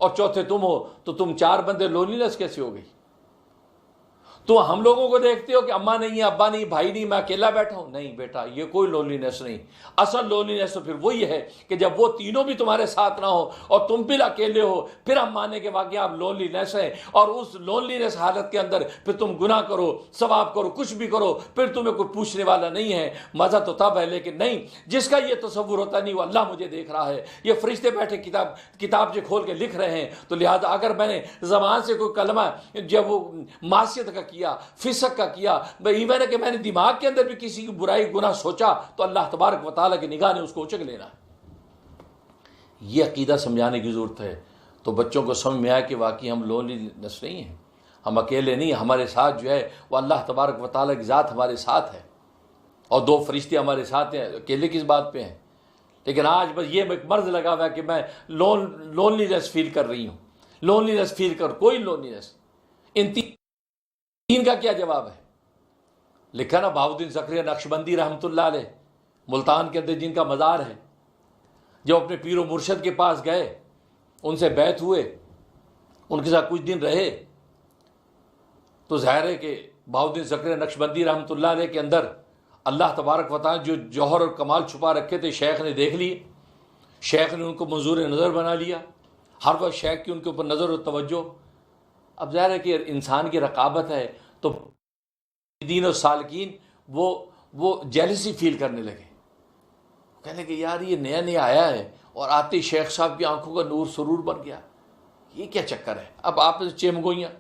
اور چوتھے تم ہو، تو تم چار بندے، لونلینس کیسے ہو گئی؟ تو ہم لوگوں کو دیکھتے ہو کہ اماں نہیں ہے، ابا نہیں، بھائی نہیں، میں اکیلا بیٹھا ہوں۔ نہیں بیٹا، یہ کوئی لونلینس نہیں۔ اصل لونلینس تو پھر وہی ہے کہ جب وہ تینوں بھی تمہارے ساتھ نہ ہو اور تم بھی اکیلے ہو، پھر ہم مانے کہ واقعی آپ لونلینس ہے، اور اس لونلینس حالت کے اندر پھر تم گناہ کرو، ثواب کرو، کچھ بھی کرو، پھر تمہیں کوئی پوچھنے والا نہیں ہے۔ مزہ تو تب ہے، لیکن نہیں جس کا یہ تصور ہوتا نہیں وہ اللہ مجھے دیکھ رہا ہے، یہ فرشتے بیٹھے کتاب جو کھول کے لکھ رہے ہیں، تو لہذا اگر میں نے زبان سے کوئی کلمہ جب وہ معصیت کا کیا، فسق کا کیا، ایون ہے کہ میں نے دماغ کے اندر بھی کسی کی برائی گناہ سوچا، تو اللہ تبارک و تعالیٰ کی نگاہ نے اس کو اچک لینا ہے۔ یہ عقیدہ سمجھانے کی ضرورت ہے، تو بچوں کو سمجھ میں آئے کہ واقعی ہم لونلینس نہیں ہیں، ہم اکیلے نہیں، ہمارے ساتھ جو ہے وہ اللہ تبارک و تعالیٰ کی ذات ہمارے ساتھ ہے، اور دو فرشتے ہمارے ساتھ ہیں، اکیلے کس بات پہ ہیں۔ لیکن آج بس یہ ایک مرض لگا ہوا ہے کہ میں لونلینس فیل کر رہی ہوں، لونلینس فیل کر، کوئی لونلینس۔ ان تین کا کیا جواب ہے؟ لکھا نا بہاؤالدین زکریا نقشبندی رحمۃ اللہ علیہ، ملتان کے اندر جن کا مزار ہے، جب اپنے پیر و مرشد کے پاس گئے، ان سے بیعت ہوئے، ان کے ساتھ کچھ دن رہے، تو ظاہر ہے کہ بہاؤالدین زکریا نقشبندی رحمۃ اللہ علیہ کے اندر اللہ تبارک و تعالیٰ جو جوہر اور کمال چھپا رکھے تھے، شیخ نے دیکھ لیے، شیخ نے ان کو منظور نظر بنا لیا، ہر وقت شیخ کی ان کے اوپر نظر و توجہ۔ اب ظاہر ہے کہ انسان کی رقابت ہے، تو دین و سالکین وہ جیلسی فیل کرنے لگے، کہنے کہ یار یہ نیا نیا آیا ہے، اور آتے شیخ صاحب کی آنکھوں کا نور سرور بن گیا، یہ کیا چکر ہے؟ اب آپ نے چمگوئیاں،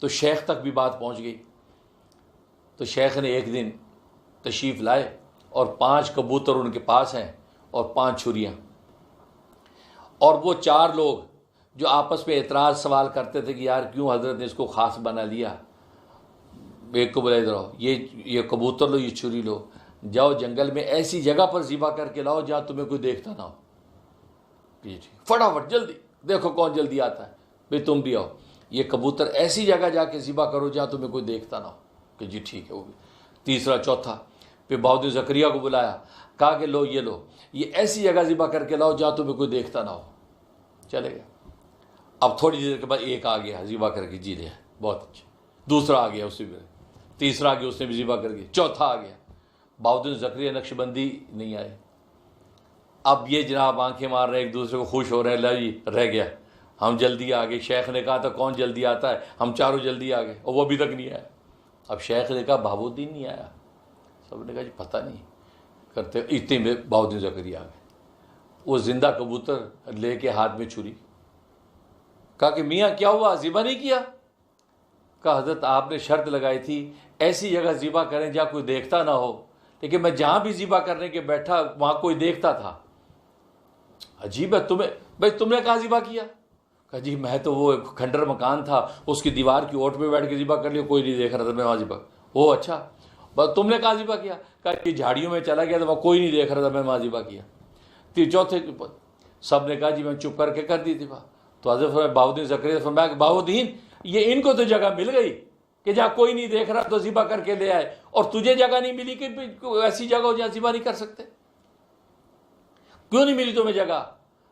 تو شیخ تک بھی بات پہنچ گئی۔ تو شیخ نے ایک دن تشریف لائے، اور 5 کبوتر ان کے پاس ہیں، اور 5 چھریاں، اور وہ 4 لوگ جو آپس میں اعتراض سوال کرتے تھے کہ یار کیوں حضرت نے اس کو خاص بنا لیا، ایک کو بلا ادھر آؤ، یہ کبوتر لو، یہ چھری لو، جاؤ جنگل میں ایسی جگہ پر ذبح کر کے لاؤ جہاں تمہیں کوئی دیکھتا نہ ہو۔ جی فٹافٹ جلدی، دیکھو کون جلدی آتا ہے، بھئی تم بھی آؤ، یہ کبوتر ایسی جگہ جا کے ذبح کرو جہاں تمہیں کوئی دیکھتا نہ ہو، کہ جی ٹھیک ہے۔ وہ بھی تیسرا چوتھا، پھر بہاؤالدین زکریا کو بلایا، کہا کہ لو یہ ایسی جگہ ذبح کر کے لاؤ جہاں تمہیں کوئی دیکھتا نہ ہو۔ چلے گیا۔ اب تھوڑی دیر کے بعد ایک آ گیا ذبح کر کے، جی لیا، بہت اچھا، دوسرا آ گیا، اسی میں تیسرا آ گیا، اس نے بھی ذبح کر کے، چوتھا آ گیا، بہاؤالدین زکریا نقشبندی نہیں آئے۔ اب یہ جناب آنکھیں مار رہے ہیں ایک دوسرے کو، خوش ہو رہے ہیں، لو جی رہ گیا، ہم جلدی آ گئے۔ شیخ نے کہا تھا کون جلدی آتا ہے، ہم چاروں جلدی آ گئے، اور وہ ابھی تک نہیں آیا۔ اب شیخ نے کہا بہاؤالدین نہیں آیا، سب نے کہا جی پتہ نہیں کرتے، اتنے میں بہاؤالدین زکریا آ گئے، وہ زندہ کبوتر لے کے ہاتھ میں چھری، کہا کہ میاں کیا ہوا، ذبح نہیں کیا؟ کہا حضرت آپ نے شرط لگائی تھی ایسی جگہ ذبح کریں جہاں کوئی دیکھتا نہ ہو، لیکن میں جہاں بھی ذبح کرنے کے بیٹھا وہاں کوئی دیکھتا تھا۔ عجیب ہے، تم نے کہاں ذبح کیا؟ کہا جی میں تو وہ کھنڈر مکان تھا، اس کی دیوار کی اوٹ پہ بیٹھ کے ذبح کر لیا، کوئی نہیں دیکھ رہا تھا، میں وہاں ذبح۔ وہ اچھا، بس تم نے کہاں ذبح کیا؟ کہا کہ جھاڑیوں میں چلا گیا تھا، وہاں کوئی نہیں دیکھ رہا تھا، میں وہاں ذبح کیا۔ پھر چوتھے سب نے کہا جی میں چپ کر کے کر دی تھی بات۔ تو حضرت بہاؤالدین زکریا فرمایا کہ بہاؤالدین یہ ان کو تو جگہ مل گئی کہ جہاں کوئی نہیں دیکھ رہا تو ذبح کر کے لے آئے، اور تجھے جگہ نہیں ملی کہ ایسی جگہ ہو جہاں ذبح نہیں کر سکتے؟ کیوں نہیں ملی تمہیں جگہ؟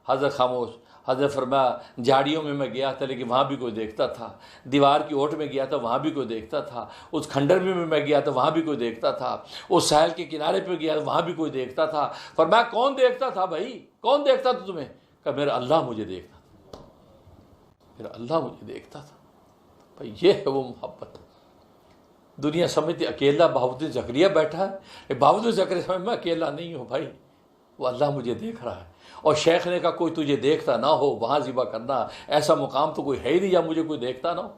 حضرت خاموش۔ حضرت فرمایا جھاڑیوں میں گیا تھا لیکن وہاں بھی کوئی دیکھتا تھا، دیوار کی اوٹ میں گیا تھا وہاں بھی کوئی دیکھتا تھا، اس کھنڈر میں گیا تھا وہاں بھی کوئی دیکھتا تھا، اس ساحل کے کنارے پہ گیا وہاں بھی کوئی دیکھتا تھا۔ فرمایا کون دیکھتا تھا بھائی، کون دیکھتا تھا تمہیں؟ کہ میرا اللہ مجھے دیکھتا تھا، میرا اللہ مجھے دیکھتا تھا۔ بھائی یہ ہے وہ محبت۔ دنیا سمجھتی اکیلا بہاؤالدین زکریا بیٹھا ہے، بہاؤالدین زکریا سمجھ میں اکیلا نہیں ہوں بھائی، وہ اللہ مجھے دیکھ رہا ہے. اور شیخ نے کہا کوئی تجھے دیکھتا نہ ہو وہاں ذبح کرنا, ایسا مقام تو کوئی ہے ہی نہیں جہاں مجھے کوئی دیکھتا نہ ہو.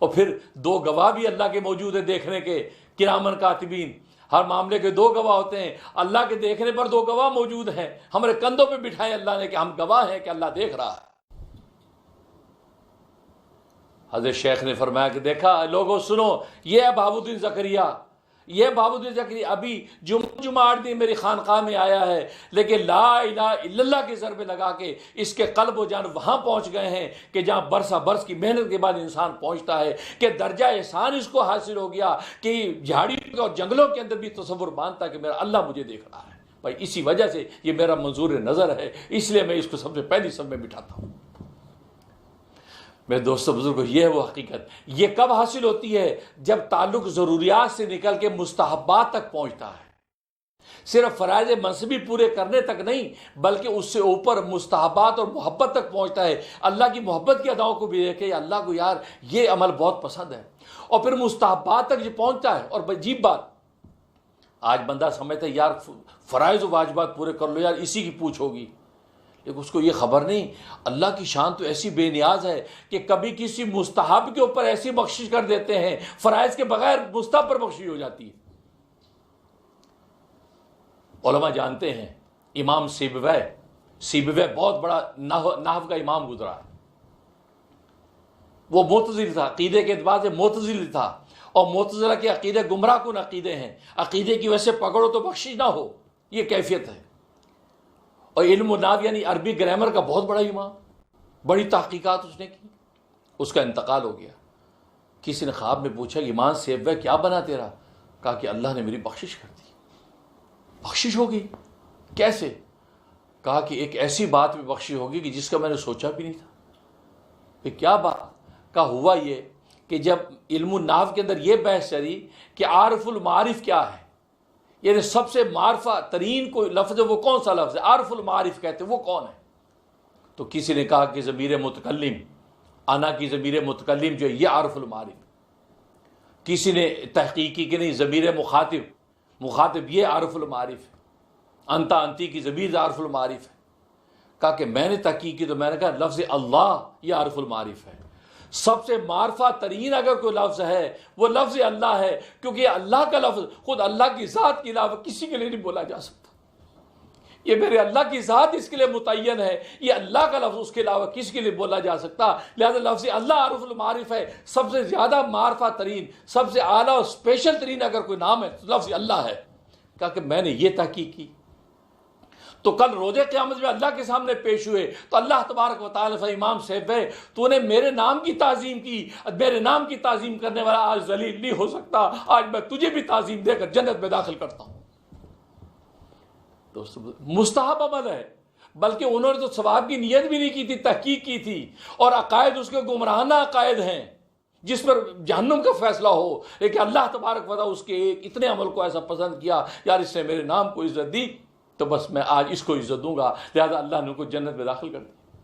اور پھر 2 گواہ بھی اللہ کے موجود ہیں دیکھنے کے, کرامن کاتبین, ہر معاملے کے 2 گواہ ہوتے ہیں. اللہ کے دیکھنے پر 2 گواہ موجود ہیں, ہمارے کندھوں پہ بٹھائے اللہ نے کہ ہم گواہ ہیں کہ اللہ دیکھ رہا ہے. حضرت شیخ نے فرمایا کہ دیکھا لوگوں سنو, یہ ہے بہاؤ الدین زکریا, یہ بہاؤ الدین زکریا ابھی جمعہ 8 دن میری خانقاہ میں آیا ہے, لیکن لا الہ الا اللہ کے ضربے لگا کے اس کے قلب و جان وہاں پہنچ گئے ہیں کہ جہاں برسہ برس کی محنت کے بعد انسان پہنچتا ہے, کہ درجہ احسان اس کو حاصل ہو گیا کہ جھاڑیوں اور جنگلوں کے اندر بھی تصور مانتا کہ میرا اللہ مجھے دیکھ رہا ہے. بھائی اسی وجہ سے یہ میرا منظور نظر ہے, اس لیے میں اس کو سب سے پہلی سب میں بٹھاتا ہوں. میرے دوستوں بزرگوں, یہ ہے وہ حقیقت. یہ کب حاصل ہوتی ہے؟ جب تعلق ضروریات سے نکل کے مستحبات تک پہنچتا ہے. صرف فرائض منصبی پورے کرنے تک نہیں, بلکہ اس سے اوپر مستحبات اور محبت تک پہنچتا ہے. اللہ کی محبت کی اداؤں کو بھی دیکھے, اللہ کو یار یہ عمل بہت پسند ہے, اور پھر مستحبات تک جو پہنچتا ہے. اور عجیب بات, آج بندہ سمجھتا ہے یار فرائض و واجبات پورے کر لو یار, اسی کی پوچھ ہوگی. لیکن اس کو یہ خبر نہیں, اللہ کی شان تو ایسی بے نیاز ہے کہ کبھی کسی مستحب کے اوپر ایسی بخشش کر دیتے ہیں, فرائض کے بغیر مستحب پر بخشش ہو جاتی ہے. علماء جانتے ہیں امام سیبویہ بہت بڑا نحو کا امام گزرا ہے. وہ معتزلی تھا, عقیدے کے اعتبار سے معتزلی تھا, اور معتزلہ کے عقیدے گمراہ کن عقیدے ہیں. عقیدے کی وجہ سے پکڑو تو بخشش نہ ہو, یہ کیفیت ہے. اور علم و نحو یعنی عربی گرامر کا بہت بڑا امام, بڑی تحقیقات اس نے کی. اس کا انتقال ہو گیا. کسی نے خواب میں پوچھا ایمان سیبویہ کیا بنا تیرا؟ کہا کہ اللہ نے میری بخشش کر دی. بخشش ہو گئی؟ کیسے؟ کہا کہ ایک ایسی بات میں بخشش ہوگی کہ جس کا میں نے سوچا بھی نہیں تھا. کہ کیا بات؟ کہا ہوا یہ کہ جب علم النحو کے اندر یہ بحث چلی کہ عارف المعارف کیا ہے, یعنی سب سے معرفہ ترین کوئی لفظ ہے وہ کون سا لفظ ہے, عارف المعارف کہتے ہیں, وہ کون ہے؟ تو کسی نے کہا کہ ضمیر متکلم, انا کی ضمیر متکلم جو ہے یہ عارف المعارف. کسی نے تحقیق کی کہ نہیں ضمیر مخاطب یہ عارف المعارف ہے. انتا انتی کی ضمیر عارف المعارف ہے. کہا کہ میں نے تحقیق کی تو میں نے کہا لفظ اللہ یہ عارف المعارف ہے. سب سے معرفہ ترین اگر کوئی لفظ ہے وہ لفظ اللہ ہے, کیونکہ اللہ کا لفظ خود اللہ کی ذات کے علاوہ کسی کے لیے نہیں بولا جا سکتا. یہ میرے اللہ کی ذات اس کے لیے متعین ہے, یہ اللہ کا لفظ اس کے علاوہ کسی کے لیے بولا جا سکتا. لہذا لفظ اللہ عارف المعارف ہے. سب سے زیادہ معرفہ ترین, سب سے اعلیٰ اور اسپیشل ترین اگر کوئی نام ہے تو لفظ اللہ ہے. کہا کہ میں نے یہ تحقیق کی تو کل روز قیامت میں اللہ کے سامنے پیش ہوئے تو اللہ تبارک و تعالیٰ سے امام سیبویہ تو نے میرے نام کی تعظیم کی, میرے نام کی تعظیم کرنے والا آج ذلیل نہیں ہو سکتا, آج میں تجھے بھی تعظیم دے کر جنت میں داخل کرتا ہوں. دوستو مستحب عمل ہے, بلکہ انہوں نے تو ثواب کی نیت بھی نہیں کی تھی, تحقیق کی تھی, اور عقائد اس کے گمراہانہ عقائد ہیں جس پر جہنم کا فیصلہ ہو. لیکن اللہ تبارک و تعالیٰ اس کے ایک اتنے عمل کو ایسا پسند کیا, یار اس نے میرے نام کو عزت دی تو بس میں آج اس کو عزت دوں گا, لہذا اللہ نے ان کو جنت میں داخل کر دیا.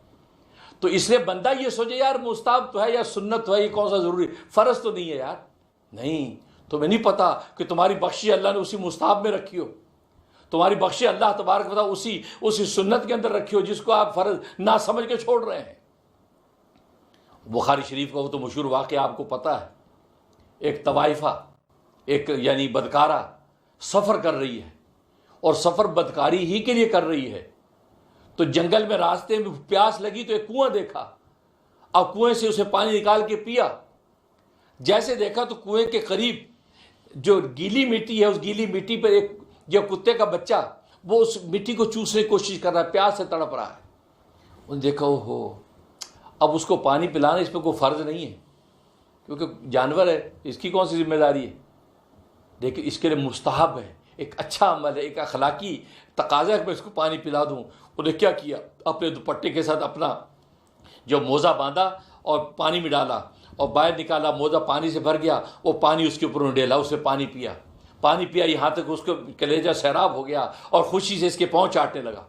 تو اس لیے بندہ یہ سوچے یار مستحب تو ہے یا سنت تو ہے, یہ کون سا ضروری, فرض تو نہیں ہے یار. نہیں, تمہیں نہیں پتا کہ تمہاری بخشی اللہ نے اسی مستحب میں رکھی ہو, تمہاری بخشی اللہ تبارک و تعالیٰ اسی سنت کے اندر رکھی ہو جس کو آپ فرض نہ سمجھ کے چھوڑ رہے ہیں. بخاری شریف کا وہ تو مشہور واقعہ آپ کو پتا ہے, ایک طوائفہ ایک یعنی بدکارہ سفر کر رہی ہے, اور سفر بدکاری ہی کے لیے کر رہی ہے. تو جنگل میں راستے میں پیاس لگی تو ایک کنواں دیکھا, اب کنویں سے اسے پانی نکال کے پیا. جیسے دیکھا تو کنویں کے قریب جو گیلی مٹی ہے, اس گیلی مٹی پر ایک جو کتے کا بچہ وہ اس مٹی کو چوسنے کی کوشش کر رہا ہے, پیاس سے تڑپ رہا ہے. انہوں نے دیکھا اوہو, اب اس کو پانی پلانا اس پہ کوئی فرض نہیں ہے کیونکہ جانور ہے, اس کی کون سی ذمہ داری ہے, لیکن اس کے لیے مستحب ہے, ایک اچھا عمل ہے, ایک اخلاقی تقاضا ہے کہ میں اس کو پانی پلا دوں. انہیں کیا کیا, اپنے دوپٹے کے ساتھ اپنا جو موزہ باندھا اور پانی میں ڈالا اور باہر نکالا, موزہ پانی سے بھر گیا, وہ پانی اس کے اوپر ڈیلا, اس نے پانی پیا یہاں تک اس کو کلیجہ سیراب ہو گیا اور خوشی سے اس کے پاؤں چاٹنے لگا.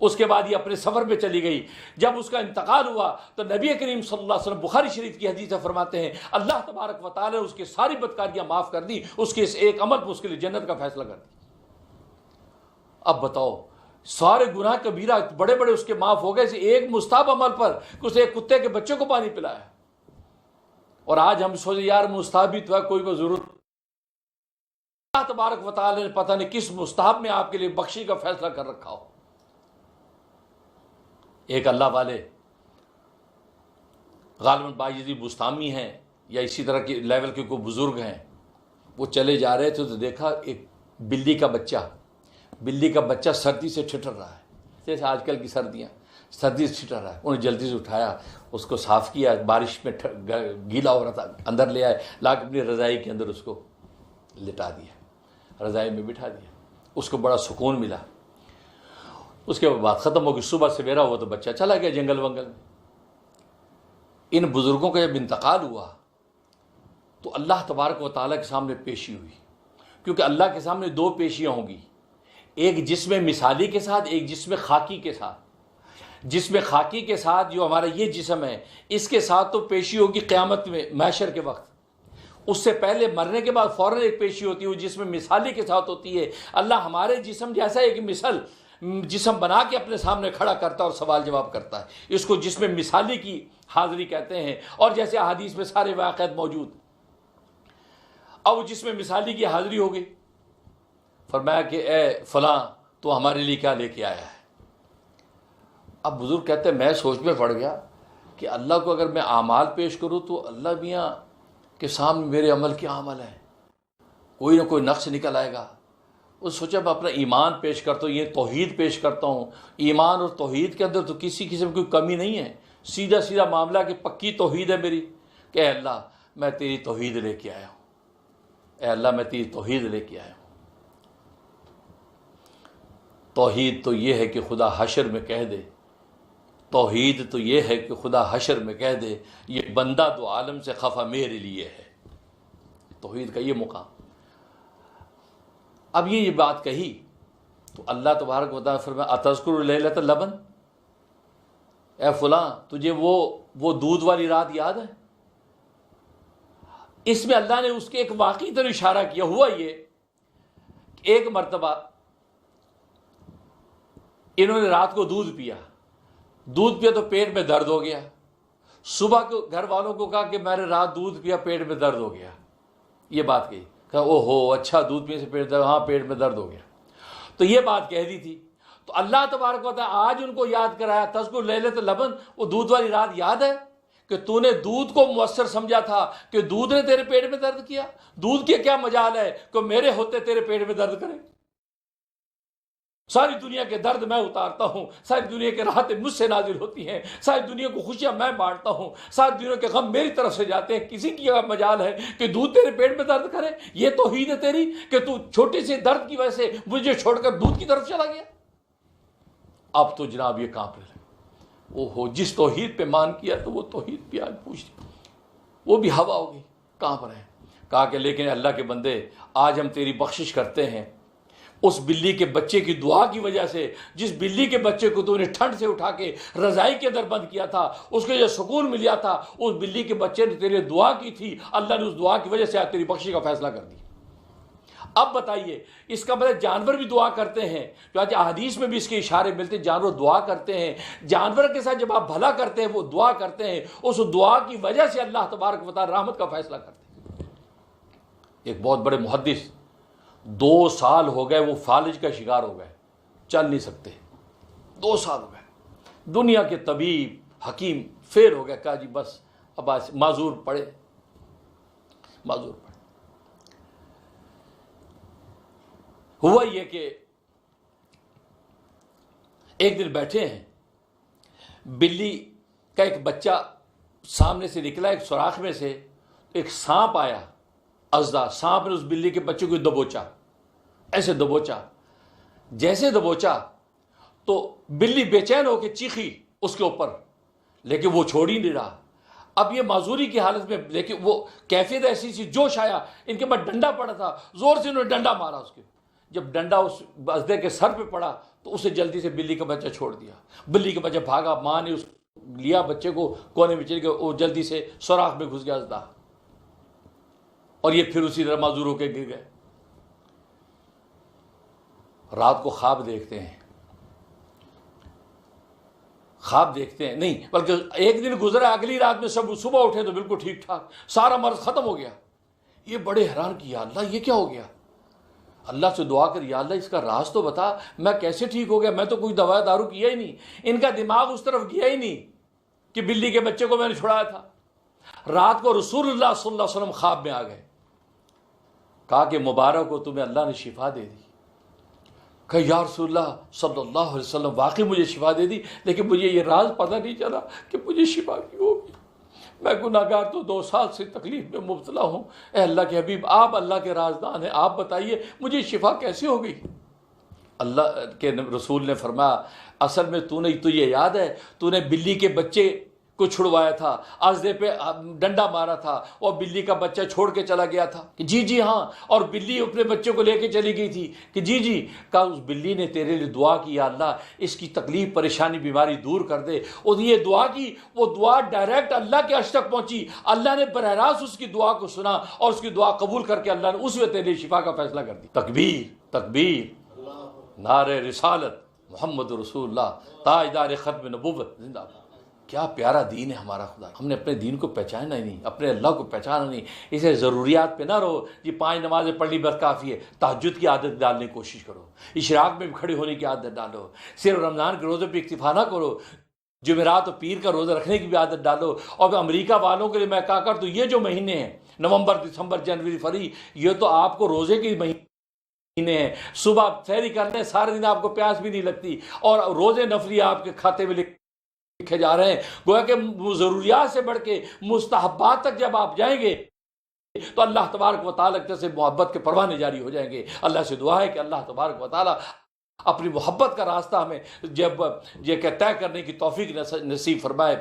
اس کے بعد یہ اپنے سفر پہ چلی گئی. جب اس کا انتقال ہوا تو نبی کریم صلی اللہ علیہ وسلم بخاری شریف کی حدیث فرماتے ہیں اللہ تبارک و تعالی نے اس کی ساری بدکاریاں معاف کر دی, اس کے اس ایک عمل پر اس کے لیے جنت کا فیصلہ کر دیا. اب بتاؤ سارے گناہ کبیرہ بڑے بڑے اس کے معاف ہو گئے، ایک مستحب عمل پر کہ اسے ایک کتے کے بچوں کو پانی پلایا۔ اور آج ہم سوچے یار مستحب ہی تو ہے، کوئی ضرورت۔ اللہ تبارک و تعالی نے پتہ نہیں کس مستحب میں آپ کے لیے بخشی کا فیصلہ کر رکھا ہو۔ ایک اللہ والے غالباً باجدی بستامی ہیں یا اسی طرح کے لیول کے کوئی بزرگ ہیں، وہ چلے جا رہے تھے تو دیکھا ایک بلی کا بچہ سردی سے ٹھٹر رہا ہے، جیسے آج کل کی سردیاں، سردی سے ٹھٹر رہا ہے۔ انہیں جلدی سے اٹھایا، اس کو صاف کیا، بارش میں گیلا ہو رہا تھا، اندر لے آئے، لا کے اپنی رضائی کے اندر اس کو لٹا دیا، رضائی میں بٹھا دیا۔ اس کو بڑا سکون ملا۔ اس کے بعد ختم ہو گئی، صبح سویرا ہوا تو بچہ چلا گیا جنگل ونگل میں۔ ان بزرگوں کا جب انتقال ہوا تو اللہ تبارک و تعالیٰ کے سامنے پیشی ہوئی، کیونکہ اللہ کے سامنے دو پیشیاں ہوں گی، ایک جسم مثالی کے ساتھ، ایک جسم خاکی کے ساتھ۔ جسم خاکی کے ساتھ جو ہمارا یہ جسم ہے، اس کے ساتھ تو پیشی ہوگی قیامت میں، محشر کے وقت۔ اس سے پہلے مرنے کے بعد فوراً ایک پیشی ہوتی ہے، وہ جسم مثالی کے ساتھ ہوتی ہے۔ اللہ ہمارے جسم جیسا ایک مثل جسم بنا کے اپنے سامنے کھڑا کرتا ہے اور سوال جواب کرتا ہے، اس کو جسم مثالی کی حاضری کہتے ہیں۔ اور جیسے احادیث میں سارے واقعات موجود، اب وہ جسم مثالی کی حاضری ہو گئی، فرمایا کہ اے فلاں تو ہمارے لیے کیا لے کے آیا ہے؟ اب بزرگ کہتے ہیں میں سوچ میں پڑ گیا کہ اللہ کو اگر میں اعمال پیش کروں تو اللہ میاں کے سامنے میرے عمل کیا عمل ہے، کوئی نہ کوئی نقص نکل آئے گا۔ وہ سوچا میں اپنا ایمان پیش کرتا ہوں، یہ توحید پیش کرتا ہوں، ایمان اور توحید کے اندر تو کسی قسم کی کمی نہیں ہے، سیدھا سیدھا معاملہ کہ پکی توحید ہے میری، کہ اے اللہ میں تیری توحید لے کے آیا ہوں، اے اللہ میں تیری توحید لے کے آیا ہوں۔ توحید تو یہ ہے کہ خدا حشر میں کہہ دے، توحید تو یہ ہے کہ خدا حشر میں کہہ دے یہ بندہ تو عالم سے خفا میرے لیے ہے۔ توحید کا یہ مقام۔ اب یہ بات کہی تو اللہ تبارک و تعالیٰ فرمایا اتذکر لیلۃ اللبن، اے فلاں تجھے وہ دودھ والی رات یاد ہے؟ اس میں اللہ نے اس کے ایک واقعی طرح اشارہ کیا۔ ہوا یہ کہ ایک مرتبہ انہوں نے رات کو دودھ پیا تو پیٹ میں درد ہو گیا۔ صبح کو گھر والوں کو کہا کہ میں نے رات دودھ پیا، پیٹ میں درد ہو گیا۔ یہ بات کہی، کہا او ہو اچھا دودھ پینے سے پیٹ درد، ہاں پیٹ میں درد ہو گیا۔ تو یہ بات کہہ دی تھی، تو اللہ تبارک و تعالیٰ آج ان کو یاد کرایا تذکر لیلۃ اللبن، وہ دودھ والی رات یاد ہے کہ تو نے دودھ کو مؤثر سمجھا تھا کہ دودھ نے تیرے پیٹ میں درد کیا؟ دودھ کے کیا مجال ہے کہ میرے ہوتے تیرے پیٹ میں درد کرے؟ ساری دنیا کے درد میں اتارتا ہوں، ساری دنیا کے راحتیں مجھ سے نازل ہوتی ہیں، ساری دنیا کو خوشیاں میں بانٹتا ہوں، ساری دنیا کے غم میری طرف سے جاتے ہیں، کسی کی مجال ہے کہ دودھ تیرے پیٹ میں درد کرے؟ یہ توحید ہے تیری کہ تو چھوٹی سی درد کی وجہ سے مجھے چھوڑ کر دودھ کی طرف چلا گیا؟ اب تو جناب یہ کانپنے لگے، اوہو جس توحید پہ مان کیا تو وہ توحید پہ آج پوچھتی، وہ بھی ہوا ہوگی، کہاں پر ہے؟ کہا کہ لیکن اللہ کے بندے آج ہم تیری بخشش کرتے ہیں اس بلی کے بچے کی دعا کی وجہ سے، جس بلی کے بچے کو تو نے ٹھنڈ سے اٹھا کے رضائی کے اندر بند کیا تھا، اس کو جو سکون ملیا تھا، اس بلی کے بچے نے تیرے دعا کی تھی، اللہ نے اس دعا کی وجہ سے آج تیری بخشش کا فیصلہ کر دیا۔ اب بتائیے اس کا مطلب جانور بھی دعا کرتے ہیں، جو آج احادیث میں بھی اس کے اشارے ملتے ہیں، جانور دعا کرتے ہیں۔ جانور کے ساتھ جب آپ بھلا کرتے ہیں وہ دعا کرتے ہیں، اس دعا کی وجہ سے اللہ تبارک و تعالی رحمت کا فیصلہ کرتے ہیں۔ ایک بہت بڑے محدث 2 سال ہو گئے وہ فالج کا شکار ہو گئے، چل نہیں سکتے، 2 سال ہو گئے، دنیا کے طبیب حکیم فیل ہو گئے، کہا جی بس اب معذور پڑے۔ ہوا یہ کہ ایک دن بیٹھے ہیں، بلی کا ایک بچہ سامنے سے نکلا ایک سوراخ میں سے، ایک سانپ آیا، اژدھا سانپ نے اس بلی کے بچے کو دبوچا، ایسے دبوچا، جیسے دبوچا تو بلی بے چین ہو کے چیخی اس کے اوپر، لیکن وہ چھوڑ ہی نہیں رہا۔ اب یہ معذوری کی حالت میں، لیکن وہ کیفیت ایسی سی، جوش آیا، ان کے پاس ڈنڈا پڑا تھا، زور سے انہوں نے ڈنڈا مارا اس کے، جب ڈنڈا اس اژدھے کے سر پہ پڑا تو اسے جلدی سے بلی کا بچہ چھوڑ دیا۔ بلی کا بچہ بھاگا، ماں نے اس لیا بچے کو، کونے میں چل گیا، وہ جلدی سے سوراخ میں گھس گیا اژدھا، اور یہ پھر اسی طرح معذور ہو کے گر گئے۔ رات کو خواب دیکھتے ہیں، خواب دیکھتے ہیں نہیں، بلکہ ایک دن گزرا، اگلی رات میں سب صبح اٹھے تو بالکل ٹھیک ٹھاک، سارا مرض ختم ہو گیا. یہ بڑے حیران کہ یا اللہ یہ کیا ہو گیا. اللہ سے دعا کر یا اللہ اس کا راز تو بتا، میں کیسے ٹھیک ہو گیا، میں تو کوئی دوا دارو کیا ہی نہیں. ان کا دماغ اس طرف گیا ہی نہیں کہ بلی کے بچے کو میں نے چھڑایا تھا. رات کو رسول اللہ صلی اللہ علیہ وسلم خواب میں آ گئے، کہا کہ مبارک ہو تمہیں اللہ نے شفا دے دی. کہ یا رسول اللہ صلی اللہ علیہ وسلم واقعی مجھے شفا دے دی، لیکن مجھے یہ راز پتہ نہیں چلا کہ مجھے شفا کیوں ہوگی. میں گناہگار تو 2 سال سے تکلیف میں مبتلا ہوں. اے اللہ کے حبیب آپ اللہ کے رازدان ہیں، آپ بتائیے مجھے شفا کیسے ہو گئی. اللہ کے رسول نے فرمایا اصل میں تجھے یاد ہے تو نے بلی کے بچے کو چھڑوایا تھا، عضدے پہ ڈنڈا مارا تھا اور بلی کا بچہ چھوڑ کے چلا گیا تھا. کہ جی ہاں، اور بلی اپنے بچے کو لے کے چلی گئی تھی. کہ جی کہا اس بلی نے تیرے لیے دعا کی یا اللہ اس کی تکلیف پریشانی بیماری دور کر دے. اور یہ دعا کی، وہ دعا ڈائریکٹ اللہ کے عرش تک پہنچی. اللہ نے براہ راست اس کی دعا کو سنا اور اس کی دعا قبول کر کے اللہ نے اس میں تیرے لیے شفا کا فیصلہ کر دی. تکبیر تکبیر، نعرہ رسالت محمد رسول اللہ تاجدار ختم نبوت زندہ باد. کیا پیارا دین ہے ہمارا خدا. ہم نے اپنے دین کو پہچانا ہی نہیں، اپنے اللہ کو پہچانا نہیں. اسے ضروریات پہ نہ رہو جی 5 نمازیں پڑھنی بس کافی ہے. تہجد کی عادت ڈالنے کی کوشش کرو، اشراق میں بھی کھڑے ہونے کی عادت ڈالو. صرف رمضان کے روزے پہ اکتفا نہ کرو، جمعرات اور پیر کا روزہ رکھنے کی بھی عادت ڈالو. اور امریکہ والوں کے لیے میں کہا کر تو یہ جو مہینے ہیں نومبر دسمبر جنوری فروری، یہ تو آپ کو روزے کے مہینے ہیں. صبح سحری کرنے سارے دن آپ کو پیاس بھی نہیں لگتی اور روزے نفلی آپ کے کھاتے میں لکھے جا رہے ہیں. گویا کہ ضروریات سے بڑھ کے مستحبات تک جب آپ جائیں گے تو اللہ تبارک و تعالیٰ سے محبت کے پروانے جاری ہو جائیں گے. اللہ سے دعا ہے کہ اللہ تبارک و تعالیٰ اپنی محبت کا راستہ ہمیں جب یہ طے کرنے کی توفیق نصیب فرمائے.